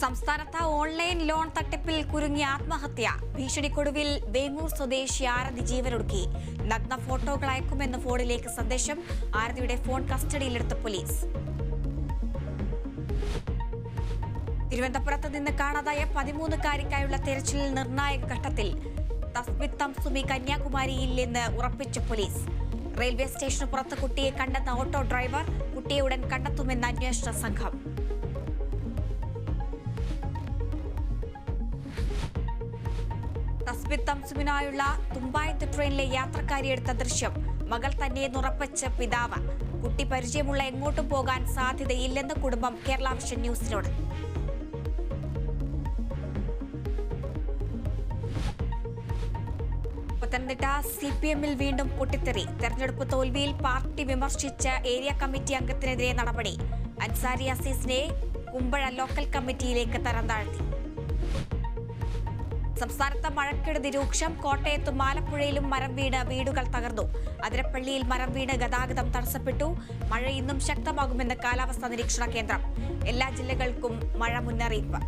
സംസ്ഥാനത്ത് online loan തട്ടിപ്പിൽ കുരുങ്ങിയ ആത്മഹത്യ. ഭീഷണിക്കൊടുവിൽ വേങ്ങൂർ സ്വദേശി ആരതി ജീവനൊടുക്കി. നഗ്ന ഫോട്ടോകൾ അയക്കുമെന്ന് ഫോണിലേക്ക് സന്ദേശം. ആരതിയുടെ ഫോൺ കസ്റ്റഡിയിലെടുത്ത പോലീസ്. തിരുവനന്തപുരത്ത് നിന്ന് കാണാതായ 13-കാരിക്കായുള്ള തെരച്ചിലിൽ നിർണായക ഘട്ടത്തിൽ. തസ്ബിത് തംസുമി കന്യാകുമാരിയിൽ നിന്ന് ഉറപ്പിച്ച പോലീസ്. റെയിൽവേ സ്റ്റേഷന് പുറത്ത് കുട്ടിയെ കണ്ടെന്ന ഓട്ടോ ഡ്രൈവർ. കുട്ടിയെ ഉടൻ കണ്ടെത്തുമെന്ന് അന്വേഷണ സംഘം. തസ്ബിത് തംസുമിനായുള്ള തുമ്പായത്ത് ട്രെയിനിലെ യാത്രക്കാരിയെടുത്ത ദൃശ്യം. മകൾ തന്നെയെന്ന് ഉറപ്പിച്ച പിതാവ്. കുട്ടി പരിചയമുള്ള എങ്ങോട്ടും പോകാൻ സാധ്യതയില്ലെന്ന് കുടുംബം കേരള വിഷൻ ന്യൂസിനോട്. പത്തനംതിട്ട CPM-ൽ വീണ്ടും പൊട്ടിത്തെറി. തെരഞ്ഞെടുപ്പ് തോൽവിയിൽ പാർട്ടി വിമർശിച്ച ഏരിയ കമ്മിറ്റി അംഗത്തിനെതിരെ നടപടി. അൻസാരി അസീസിനെ കുമ്പഴ ലോക്കൽ കമ്മിറ്റിയിലേക്ക് തരം താഴ്ത്തി. സംസ്ഥാനത്ത് മഴക്കെടുതി രൂക്ഷം. കോട്ടയത്തും ആലപ്പുഴയിലും മരം വീണ് വീടുകൾ തകർന്നു. അതിരപ്പള്ളിയിൽ മരം വീണ് ഗതാഗതം തടസ്സപ്പെട്ടു. മഴ ഇന്നും ശക്തമാകുമെന്ന് കാലാവസ്ഥാ നിരീക്ഷണ കേന്ദ്രം. എല്ലാ ജില്ലകൾക്കും മഴ മുന്നറിയിപ്പ്.